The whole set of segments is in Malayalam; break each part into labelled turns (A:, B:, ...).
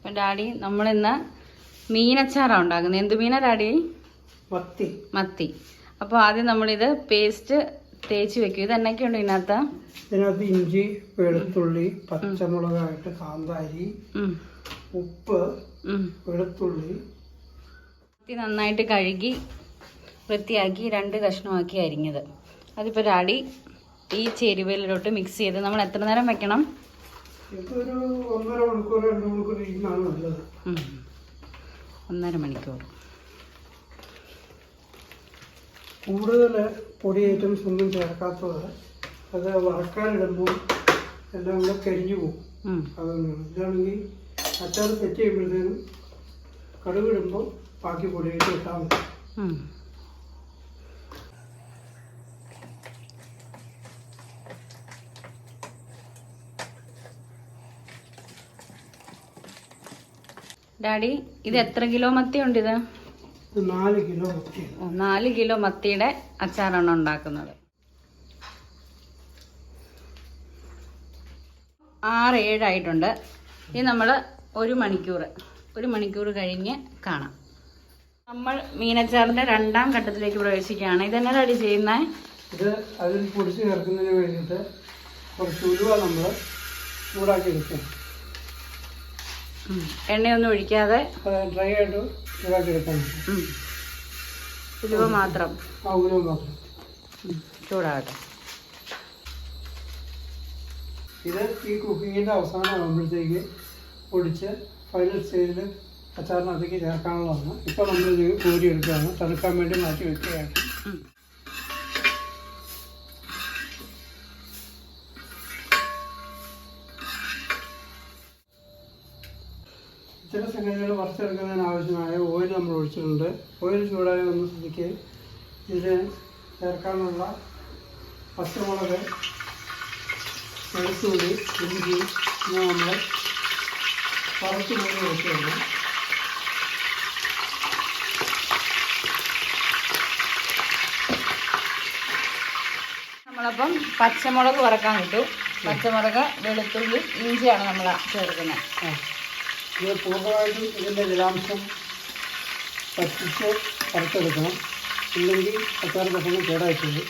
A: അപ്പം ഡാഡി നമ്മളിന്ന് മീനച്ചാറാണ് ഉണ്ടാക്കുന്നത്. എന്ത് മീനാ ഡാഡി? മത്തി. അപ്പോൾ ആദ്യം നമ്മളിത് പേസ്റ്റ് തേച്ച് വെക്കും. ഇത് എന്നൊക്കെയുണ്ട് ഇതിനകത്ത്?
B: ഇതിനകത്ത് ഇഞ്ചി, വെളുത്തുള്ളി, പച്ചമുളകായിട്ട് കാന്താരി, ഉപ്പ്, വെളുത്തുള്ളി.
A: മത്തി നന്നായിട്ട് കഴുകി വൃത്തിയാക്കി 2 കഷ്ണമാക്കി അരിഞ്ഞത്. അതിപ്പോൾ ഡാഡി ഈ ചേരുവയിലോട്ട് മിക്സ് ചെയ്ത് നമ്മൾ എത്ര നേരം വെക്കണം?
B: ഇതൊരു 1.5 മണിക്കൂർ 2 മണിക്കൂർ ഇരിക്കുന്നതാണ് നല്ലത്.
A: 1.5 മണിക്കൂർ.
B: കൂടുതൽ പൊടി ഐറ്റംസ് ഒന്നും ചേർക്കാത്തത് അത് വറക്കാനിടുമ്പോൾ എല്ലാം കൂടെ കരിഞ്ഞു പോകും. അതൊന്നും ഇതാണെങ്കിൽ അച്ചാർ സെറ്റ് ചെയ്യുമ്പോഴത്തേനും കടുകിടുമ്പോൾ ബാക്കി പൊടിയായിട്ട് ഇട്ടാൽ മതി.
A: ഡാഡി ഇത് എത്ര കിലോ മത്തി ഉണ്ട്? ഇത്
B: 4 കിലോ മത്തി.
A: 4 കിലോ മത്തിയുടെ അച്ചാറാണ് ഉണ്ടാക്കുന്നത്. 6-7 ആയിട്ടുണ്ട്. ഇത് നമ്മൾ 1 മണിക്കൂർ കഴിഞ്ഞ് കാണാം. നമ്മൾ മീനച്ചാറിൻ്റെ 2ാം ഘട്ടത്തിലേക്ക് പ്രവേശിക്കുകയാണ്. ഇതെന്നാ ഡാഡി ചെയ്യുന്നത്?
B: ഇത് അതിൽ പൊടിച്ച് ചേർക്കുന്നതിന് വേണ്ടിയിട്ട് കുറച്ച് ഉലുവ നമ്മൾ ചൂടാക്കി എടുക്കും.
A: എണ്ണയൊന്നും ഒഴിക്കാതെ
B: ഡ്രൈ ആയിട്ട് ചൂടാക്കി എടുക്കാൻ.
A: ഉലുവ മാത്രം.
B: ഉലുവ മാത്രം
A: ചൂടാകട്ടെ.
B: ഇത് ഈ കുക്കിങ്ങിൻ്റെ അവസാനം ആകുമ്പോഴത്തേക്ക് പൊടിച്ച് ഫൈനൽ സ്റ്റേജിൽ അച്ചാറിനകത്തേക്ക് ചേർക്കാനുള്ളതാണ്. ഇപ്പോൾ നമ്മൾ കോരി എടുക്കുകയാണ്, തണുക്കാൻ വേണ്ടി മാറ്റി വെക്കുകയാണ്. ചില സംഗതികൾ വറുത്തെടുക്കുന്നതിന് ആവശ്യമായ ഓയിൽ നമ്മൾ ഒഴിച്ചിട്ടുണ്ട്. ഓയിൽ ചൂടായി വന്ന സ്ഥിതിക്ക് ഇതിൽ ചേർക്കാനുള്ള പച്ചമുളക്, വെളുത്തുള്ളി, ഇഞ്ചി ഇങ്ങനെ നമ്മൾ വറുത്ത് മൂടി വെക്കുകയാണ്.
A: നമ്മളപ്പം പച്ചമുളക് വറക്കാൻ കിട്ടും. പച്ചമുളക്, വെളുത്തുള്ളി, ഇഞ്ചിയാണ് നമ്മൾ ചേർക്കുന്നത്.
B: ഇത് പൂർണ്ണമായിട്ടും ഇതിൻ്റെ ജലാംശം പറ്റിച്ച് വറുത്തെടുക്കണം. ഇല്ലെങ്കിൽ അച്ചാർ പെട്ടെന്ന് കേടായിട്ടുണ്ട്.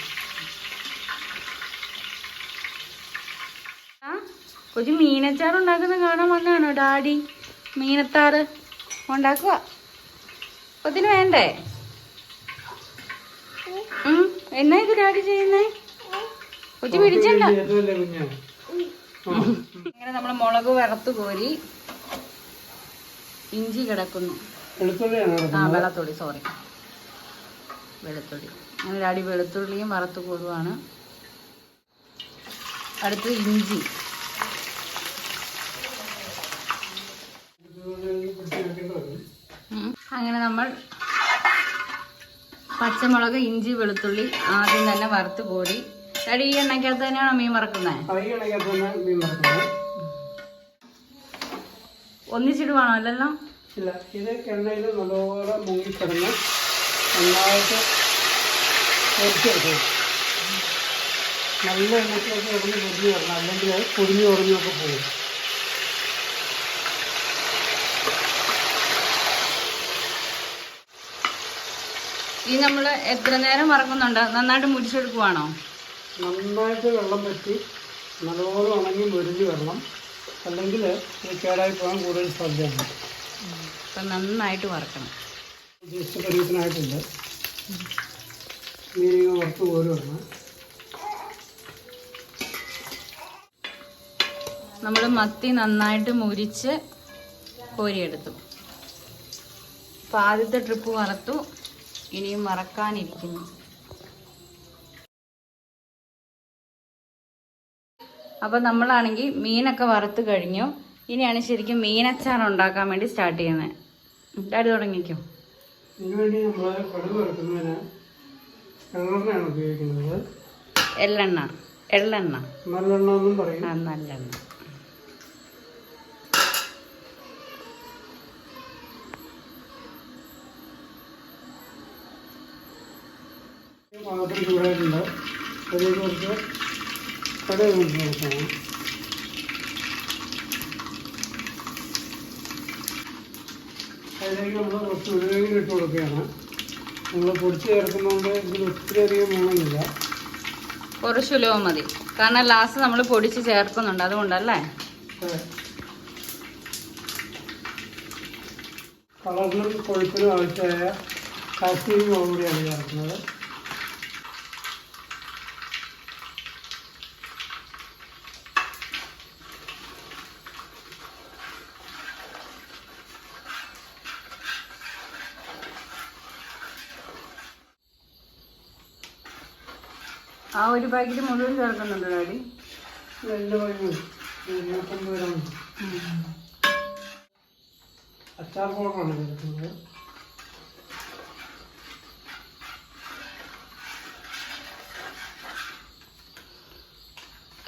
A: ഒരു മീനച്ചാർ ഉണ്ടാക്കുന്ന കാണാൻ വന്നാണോ ഡാഡി? മീനത്താറ് ഉണ്ടാക്കുക. അതിന് വേണ്ടേ? എന്നാ ഇത് ഡാഡി ചെയ്യുന്നേ? കൊച്ചു പിടിച്ചണ്ട. ഇങ്ങനെ നമ്മൾ മുളക് വറുത്ത് കോരി ഇഞ്ചി കിടക്കുന്നു. വെളുത്തുള്ളി അങ്ങനെ ഡാഡി വെളുത്തുള്ളിയും വറുത്ത് കോരുവാണ്. അടുത്ത് ഇഞ്ചി. അങ്ങനെ നമ്മൾ പച്ചമുളക്, ഇഞ്ചി, വെളുത്തുള്ളി ആദ്യം തന്നെ വറുത്ത് കോരി. ഡാഡി ഈ എണ്ണയ്ക്കകത്ത് തന്നെയാണോ മീൻ വറക്കുന്നത്? ഒന്നിച്ചിടുവാണോ? അല്ലല്ലോ.
B: ഇല്ല, ഇത് എണ്ണയിൽ നല്ലപോലെ മുങ്ങിക്കിടന്ന് നന്നായിട്ട് പൊരിച്ചെടുക്കും. നല്ല എണ്ണയ്ക്കൊക്കെ ഇടന്ന് പൊരിഞ്ഞ് വരണം, അല്ലെങ്കിൽ അത് പൊടിഞ്ഞു കുറഞ്ഞൊക്കെ പോകും.
A: ഈ നമ്മൾ എത്ര നേരം വറക്കുന്നുണ്ട്? നന്നായിട്ട് മുരിച്ചെടുക്കുവാണോ?
B: നന്നായിട്ട് വെള്ളം പറ്റി നല്ലപോലെ ഉണങ്ങി മുരിഞ്ഞ് വരണം, അല്ലെങ്കിൽ കേടായി പോകാൻ കൂടുതൽ സാധ്യതയുണ്ട്.
A: അപ്പം നന്നായിട്ട് വറക്കണം.
B: ഉദ്ദേശിച്ച പരീക്ഷണമായിട്ടുണ്ട്. മീനിങ് വറുത്ത് കോരുവാണ്.
A: നമ്മൾ മത്തി നന്നായിട്ട് മുരിച്ച് കോരിയെടുത്തു. അപ്പം ആദ്യത്തെ ട്രിപ്പ് വറുത്തു. ഇനിയും വറക്കാനിരിക്കുന്നു. അപ്പം നമ്മളാണെങ്കിൽ മീനൊക്കെ വറുത്ത് കഴിഞ്ഞു. ഇനിയാണ് ശരിക്കും മീനച്ചാർ ഉണ്ടാക്കാൻ വേണ്ടി സ്റ്റാർട്ട് ചെയ്യുന്നത്. ഡാഡി തുടങ്ങിക്കോ.
B: ഇതിനുവേണ്ടി നമ്മൾ കടുക് വറുക്കുന്നതിന് എള്ളെണ്ണയാണ് ഉപയോഗിക്കുന്നത്.
A: എള്ളെണ്ണ.
B: നല്ലെണ്ണ എന്നും പറയും.
A: നല്ലെണ്ണ.
B: പാത്രം ചൂടായിട്ടുണ്ട്. അതിലേക്ക് കുറച്ച് കടുക് കൊടുക്കണം. അതിലേക്ക് നമ്മൾ കുറച്ച് ഉലുവയും ഇട്ട് കൊടുക്കുകയാണ്. നമ്മൾ പൊടിച്ച് ചേർക്കുന്നതുകൊണ്ട് ഇതിൽ ഒത്തിരി അധികം വേണമെന്നില്ല,
A: കുറച്ച് ഉലുവ മതി. കാരണം ലാസ്റ്റ് നമ്മൾ പൊടിച്ച് ചേർക്കുന്നുണ്ട്, അതുകൊണ്ടല്ലേ.
B: കളറിനും കൊഴുപ്പിനും ആവശ്യമായ കാശ്മീരി മുളക് പൊടിയാണ് ചേർക്കുന്നത്.
A: ആ ഒരു പാക്കറ്റ് മുഴുവൻ ചേർക്കുന്നുണ്ട് ഡാഡി?
B: എല്ലാ വഴിയും 25 ഗ്രാം അച്ചാർ പൗഡറാണ് ചേർക്കുന്നത്.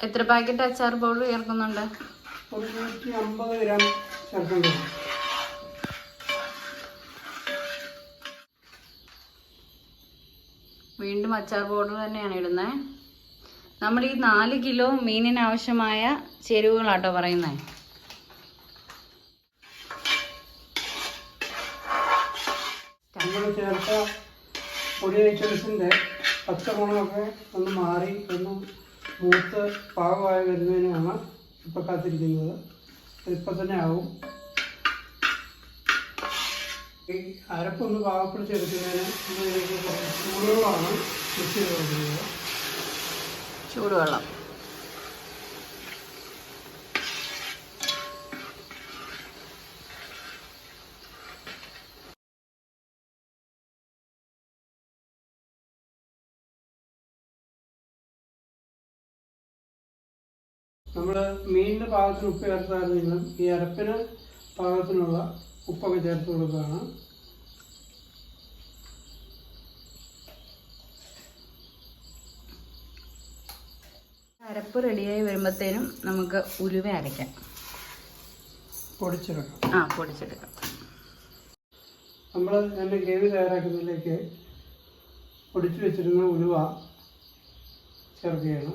A: എത്ര പാക്കറ്റ് അച്ചാർ പൗഡർ ചേർക്കുന്നുണ്ട്?
B: 150 ഗ്രാം ചേർക്കുന്നുണ്ട്.
A: വീണ്ടും അച്ചാർ പൗഡർ തന്നെയാണ് ഇടുന്നത്. നമ്മൾ ഈ 4 കിലോ മീനിന് ആവശ്യമായ ചേരുവകളാട്ടോ പറയുന്നത്.
B: നമ്മൾ ചേർത്ത പൊടി ഐറ്റംസിൻ്റെ പച്ചമുളകൊക്കെ ഒന്ന് മാറി ഒന്ന് മൂത്ത് പാകമായി വരുന്നതിനാണ് ഇപ്പം കാത്തിരിക്കുന്നത്. ഇപ്പം തന്നെ ആവും. ഈ അരപ്പൊന്ന് പാകപ്പെടുത്തിയെടുക്കുന്നതിന് ഇതിലേക്ക് ചൂടുവെള്ളമാണ് മിക്സ് ചെയ്ത് കൊടുക്കുന്നത്.
A: ചൂടുവെള്ളം.
B: നമ്മൾ മീനിൻ്റെ പാകത്തിന് ഉപ്പ് ചേർത്തായിരുന്നെങ്കിലും ഈ അരപ്പിന് പാകത്തിനുള്ള ഉപ്പൊക്കെ ചേർത്ത് കൊടുക്കുകയാണ്.
A: അരപ്പ് റെഡിയായി വരുമ്പോഴത്തേനും നമുക്ക് ഉലുവ അരയ്ക്കാം,
B: പൊടിച്ചെടുക്കാം.
A: പൊടിച്ചെടുക്കാം.
B: നമ്മൾ അതിൻ്റെ ഗ്രേവി തയ്യാറാക്കുന്നതിലേക്ക് പൊടിച്ചു വെച്ചിരുന്ന ഉലുവ ചേർക്കുകയാണ്.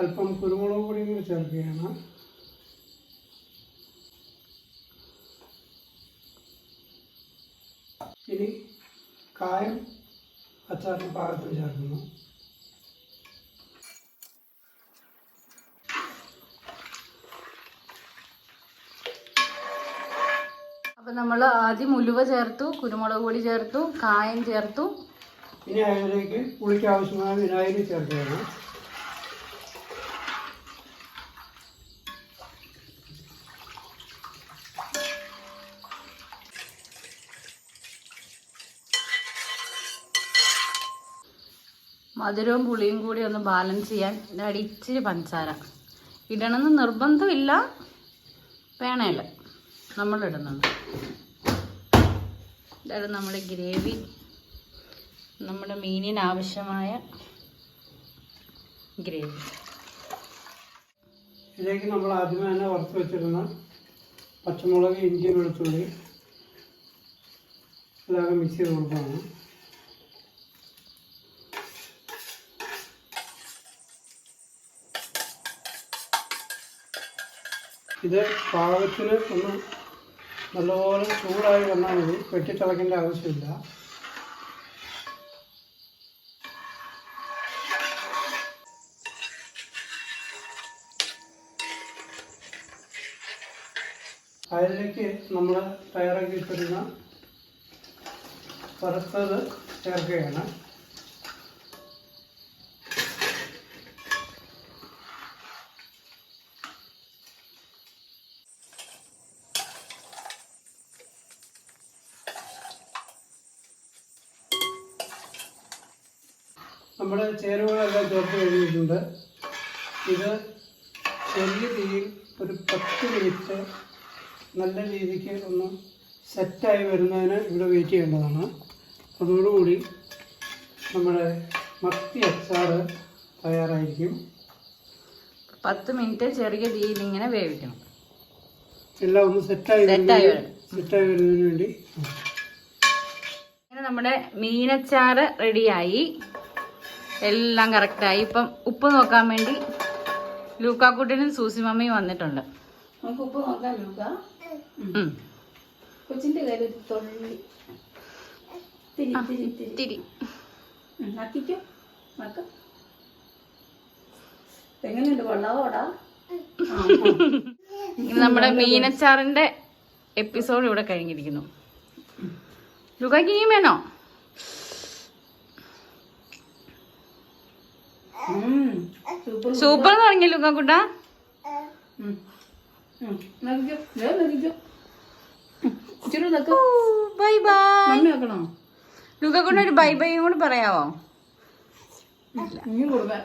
B: അല്പം കുരുമുളക് പൊടിയും കൂടി ചേർക്കുകയാണ്. ഇനി കായം അച്ചാറിന് പാകത്തിന് ചേർക്കുന്നു.
A: അപ്പം നമ്മൾ ആദ്യം ഉലുവ ചേർത്തു, കുരുമുളക് പൊടി ചേർത്തു, കായം ചേർത്തു.
B: ഇനി അതിലേക്ക് പുളിക്ക് ആവശ്യമായ വിനാഗിരി ചേർക്കുകയാണ്.
A: മധുരവും പുളിയും കൂടി ഒന്ന് ബാലൻസ് ചെയ്യാൻ ഡാഡി ഇച്ചിരി പഞ്ചസാര ഇടണമെന്ന് നിർബന്ധമില്ല, വേണമല്ല നമ്മളിടുന്നുണ്ട്. ഇതാണ് നമ്മുടെ ഗ്രേവി, നമ്മുടെ മീനിന് ആവശ്യമായ ഗ്രേവി.
B: ഇതിലേക്ക് നമ്മൾ ആദ്യമേ തന്നെ വറുത്ത് വെച്ചിരുന്ന പച്ചമുളക്, ഇഞ്ചി, വെളുത്തുള്ളി എല്ലാം മിക്സ് ചെയ്ത് കൊടുക്കുകയാണ്. ഇത് പാകത്തിന് ഒന്ന് നല്ലപോലെ ചൂടായി വന്നാൽ മതി, വെട്ടിത്തിളയ്ക്കേണ്ട ആവശ്യമില്ല. അതിലേക്ക് നമ്മൾ തയ്യാറാക്കി വെച്ചിരുന്ന വറുത്തത് ചേർക്കുകയാണ്. നമ്മുടെ ചേരുവകളെല്ലാം ചേർത്ത് കഴിഞ്ഞിട്ടുണ്ട്. ഇത് ചെറിയ തീയിൽ ഒരു 10 മിനിറ്റ് നല്ല രീതിക്ക് ഒന്ന് സെറ്റായി വരുന്നതിന് ഇവിടെ വെയിറ്റ് ചെയ്യേണ്ടതാണ്. അതോടുകൂടി നമ്മുടെ മത്തി അച്ചാർ തയ്യാറായിരിക്കും. 10
A: മിനിറ്റ് ചെറിയ തീയിൽ ഇങ്ങനെ വേവിക്കണം.
B: എല്ലാം ഒന്ന് സെറ്റായി വരുന്നതിന് വേണ്ടി
A: നമ്മുടെ മീനച്ചാറ് റെഡിയായി, എല്ലാം കറക്റ്റായി. ഇപ്പം ഉപ്പ് നോക്കാൻ വേണ്ടി ലൂക്കാക്കുട്ടനും സൂസി മമ്മിയും വന്നിട്ടുണ്ട്.
C: നമുക്ക് ഉപ്പ് നോക്കാം ലൂക്ക. കൊച്ചിന്റെ കയ്യിൽ ഒരു തൊള്ളി തിരി തിരി തിരി
A: തിരി
C: നക്കിക്കോ നക്ക. എങ്ങനെയുണ്ട് കൊള്ളാവോടാ?
A: ഇനി നമ്മുടെ മീനച്ചാറിന്റെ എപ്പിസോഡ് ഇവിടെ കഴിഞ്ഞിരിക്കുന്നു. ലൂക്കാക്ക് ഇനിയും വേണോ?
C: സൂപ്പർ
A: സൂപ്പർ എന്ന് പറഞ്ഞ ലൂക്കാക്കുട്ട.
C: നക്കിക്കോ നക്കിക്കോ. ഇച്ചിരി നക്ക.
A: Bye bye.
C: മമ്മി വെക്കണോ?
A: ലൂക്കാക്കുട്ട ഒരു ബൈ ബൈയും കൂടി പറയാവോ?
C: ഇനിയും കൊടുക്കാൻ.